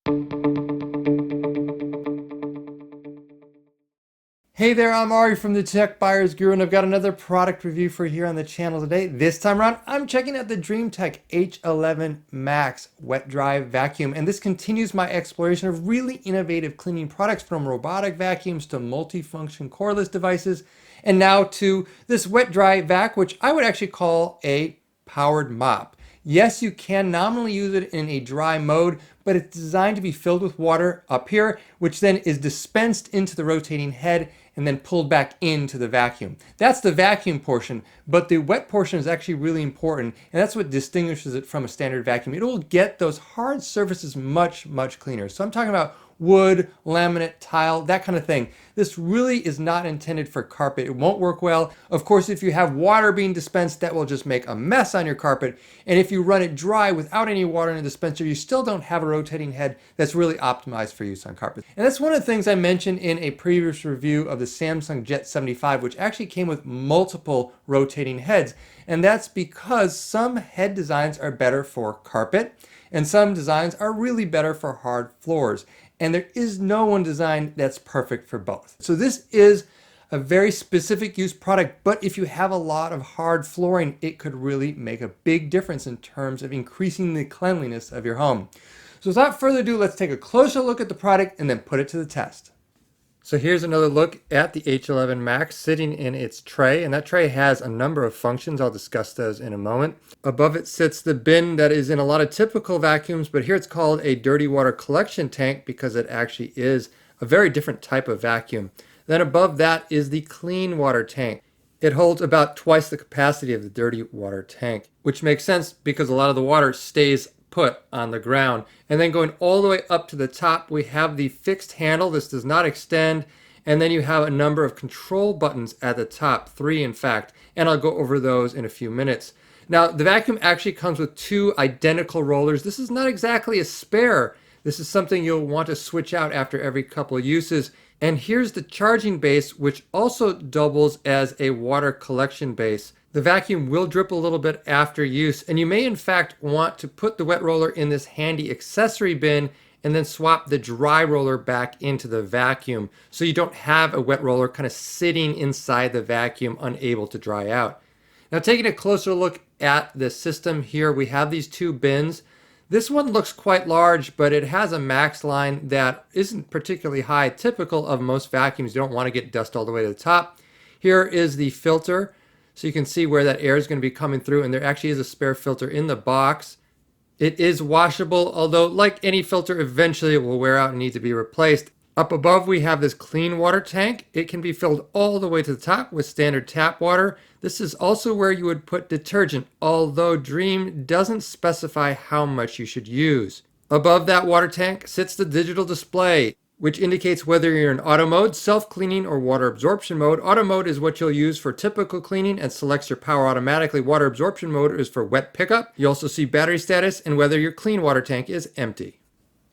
Hey there, I'm Ari from the Tech Buyers Guru, and I've got another product review for you here on the channel today. This time around, I'm checking out the Dreametech H11 Max wet dry vacuum, and this continues my exploration of really innovative cleaning products, from robotic vacuums to multifunction cordless devices, and now to this wet dry vac, which I would actually call a powered mop. Yes, you can nominally use it in a dry mode, but it's designed to be filled with water up here, which then is dispensed into the rotating head and then pulled back into the vacuum. That's the vacuum portion, but the wet portion is actually really important, and that's what distinguishes it from a standard vacuum. It will get those hard surfaces much, much cleaner. So I'm talking about wood, laminate, tile, that kind of thing. This really is not intended for carpet. It won't work well. Of course, if you have water being dispensed, that will just make a mess on your carpet. And if you run it dry without any water in the dispenser, you still don't have a rotating head that's really optimized for use on carpet. And that's one of the things I mentioned in a previous review of the Samsung Jet 75, which actually came with multiple rotating heads. And that's because some head designs are better for carpet, and some designs are really better for hard floors. And there is no one design that's perfect for both. So this is a very specific use product, but if you have a lot of hard flooring, it could really make a big difference in terms of increasing the cleanliness of your home. So without further ado, let's take a closer look at the product and then put it to the test. So here's another look at the H11 Max sitting in its tray, and that tray has a number of functions. I'll discuss those in a moment. Above it sits the bin that is in a lot of typical vacuums, but here it's called a dirty water collection tank because it actually is a very different type of vacuum. Then above that is the clean water tank. It holds about twice the capacity of the dirty water tank, which makes sense because a lot of the water stays put on the ground. And then going all the way up to the top, we have the fixed handle. This does not extend. And then you have a number of control buttons at the top, 3 in fact, and I'll go over those in a few minutes. Now, the vacuum actually comes with 2 identical rollers. This is not exactly a spare. This is something you'll want to switch out after every couple of uses. And here's the charging base, which also doubles as a water collection base. The vacuum will drip a little bit after use, and you may in fact want to put the wet roller in this handy accessory bin and then swap the dry roller back into the vacuum so you don't have a wet roller kind of sitting inside the vacuum unable to dry out. Now, taking a closer look at the system here, we have these 2 bins. This one looks quite large, but it has a max line that isn't particularly high, typical of most vacuums. You don't want to get dust all the way to the top. Here is the filter. So you can see where that air is going to be coming through, and there actually is a spare filter in the box. It is washable, although like any filter, eventually it will wear out and need to be replaced. Up above, we have this clean water tank. It can be filled all the way to the top with standard tap water. This is also where you would put detergent, although Dream doesn't specify how much you should use. Above that water tank sits the digital display, which indicates whether you're in auto mode, self-cleaning, or water absorption mode. Auto mode is what you'll use for typical cleaning and selects your power automatically. Water absorption mode is for wet pickup. You also see battery status and whether your clean water tank is empty.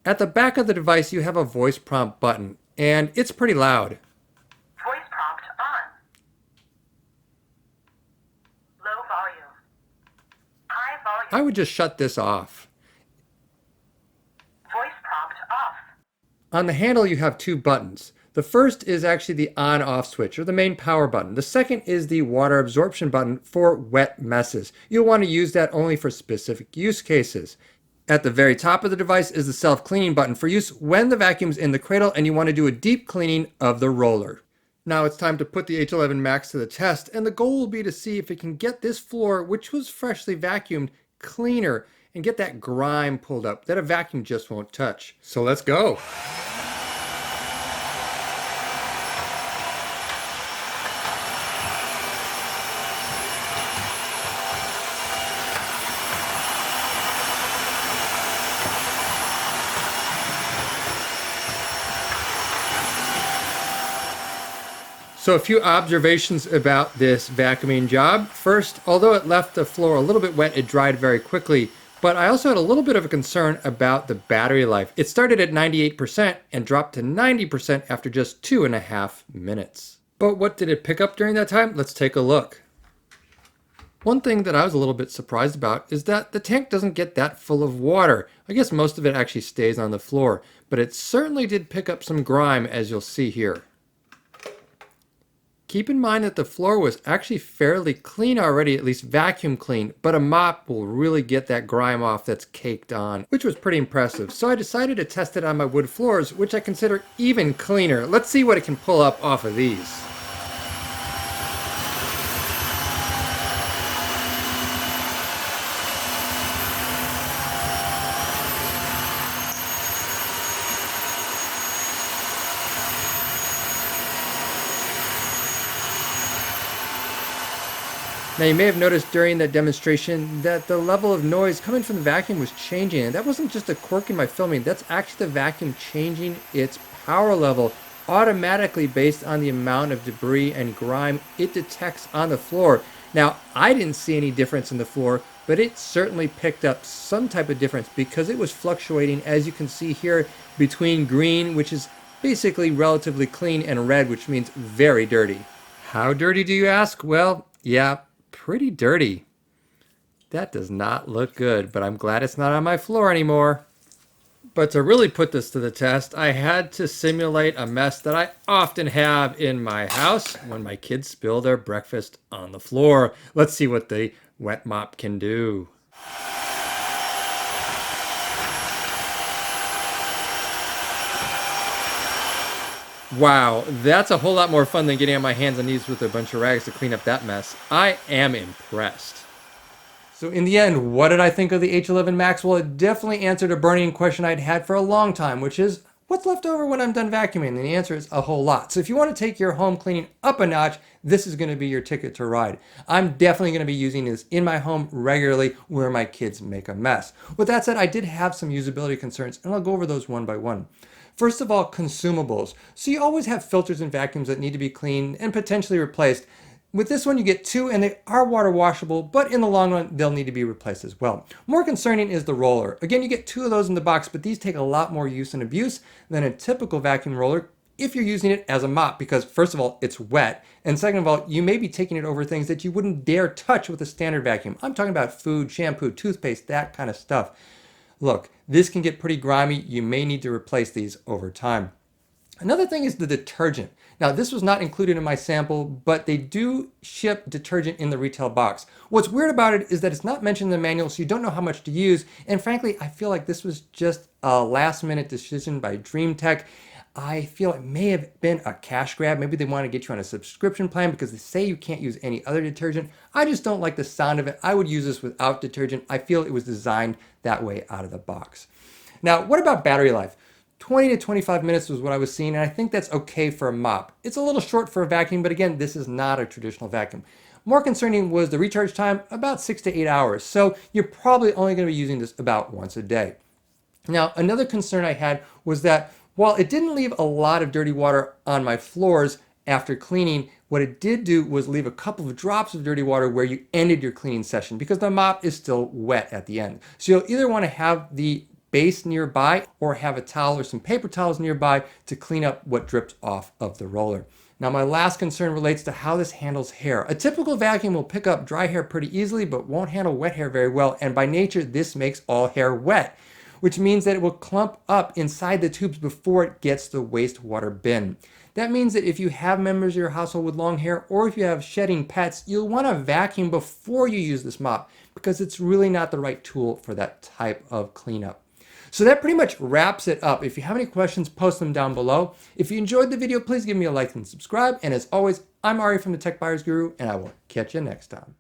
At the back of the device, you have a voice prompt button, and it's pretty loud. Voice prompt on. Low volume. High volume. I would just shut this off. Voice prompt off. On the handle, you have 2 buttons. The first is actually the on-off switch, or the main power button. The second is the water absorption button for wet messes. You'll want to use that only for specific use cases. At the very top of the device is the self-cleaning button for use when the vacuum's in the cradle and you want to do a deep cleaning of the roller. Now it's time to put the H11 Max to the test, and the goal will be to see if it can get this floor, which was freshly vacuumed, cleaner and get that grime pulled up that a vacuum just won't touch. So let's go. So a few observations about this vacuuming job. First, although it left the floor a little bit wet, it dried very quickly. But I also had a little bit of a concern about the battery life. It started at 98% and dropped to 90% after just 2.5 minutes. But what did it pick up during that time? Let's take a look. One thing that I was a little bit surprised about is that the tank doesn't get that full of water. I guess most of it actually stays on the floor, but it certainly did pick up some grime, as you'll see here. Keep in mind that the floor was actually fairly clean already, at least vacuum clean, but a mop will really get that grime off that's caked on, which was pretty impressive. So I decided to test it on my wood floors, which I consider even cleaner. Let's see what it can pull up off of these. Now you may have noticed during that demonstration that the level of noise coming from the vacuum was changing, and that wasn't just a quirk in my filming, that's actually the vacuum changing its power level automatically based on the amount of debris and grime it detects on the floor. Now I didn't see any difference in the floor, but it certainly picked up some type of difference because it was fluctuating, as you can see here, between green, which is basically relatively clean, and red, which means very dirty. How dirty do you ask? Well, yeah, pretty dirty. That does not look good, but I'm glad it's not on my floor anymore. But to really put this to the test, I had to simulate a mess that I often have in my house when my kids spill their breakfast on the floor. Let's see what the wet mop can do. Wow, that's a whole lot more fun than getting on my hands and knees with a bunch of rags to clean up that mess. I am impressed. So in the end, what did I think of the H11 Max? Well, it definitely answered a burning question I'd had for a long time, which is, what's left over when I'm done vacuuming? And the answer is a whole lot. So if you want to take your home cleaning up a notch, this is going to be your ticket to ride. I'm definitely going to be using this in my home regularly where my kids make a mess. With that said, I did have some usability concerns, and I'll go over those one by one. First of all, consumables. So you always have filters and vacuums that need to be cleaned and potentially replaced. With this one, you get two, and they are water washable, but in the long run, they'll need to be replaced as well. More concerning is the roller. Again, you get two of those in the box, but these take a lot more use and abuse than a typical vacuum roller if you're using it as a mop, because first of all, it's wet, and second of all, you may be taking it over things that you wouldn't dare touch with a standard vacuum. I'm talking about food, shampoo, toothpaste, that kind of stuff. Look, this can get pretty grimy. You may need to replace these over time. Another thing is the detergent. Now, this was not included in my sample, but they do ship detergent in the retail box. What's weird about it is that it's not mentioned in the manual, so you don't know how much to use. And frankly, I feel like this was just a last-minute decision by Dreametech. I feel it may have been a cash grab. Maybe they want to get you on a subscription plan because they say you can't use any other detergent. I just don't like the sound of it. I would use this without detergent. I feel it was designed that way out of the box. Now, what about battery life? 20 to 25 minutes was what I was seeing, and I think that's okay for a mop. It's a little short for a vacuum, but again, this is not a traditional vacuum. More concerning was the recharge time, about 6 to 8 hours. So you're probably only going to be using this about once a day. Now, another concern I had was that while it didn't leave a lot of dirty water on my floors after cleaning, what it did do was leave a couple of drops of dirty water where you ended your cleaning session because the mop is still wet at the end. So you'll either want to have the base nearby or have a towel or some paper towels nearby to clean up what drips off of the roller. Now, my last concern relates to how this handles hair. A typical vacuum will pick up dry hair pretty easily, but won't handle wet hair very well. And by nature, this makes all hair wet, which means that it will clump up inside the tubes before it gets to the wastewater bin. That means that if you have members of your household with long hair, or if you have shedding pets, you'll want to vacuum before you use this mop because it's really not the right tool for that type of cleanup. So that pretty much wraps it up. If you have any questions, post them down below. If you enjoyed the video, please give me a like and subscribe. And as always, I'm Ari from the Tech Buyers Guru, and I will catch you next time.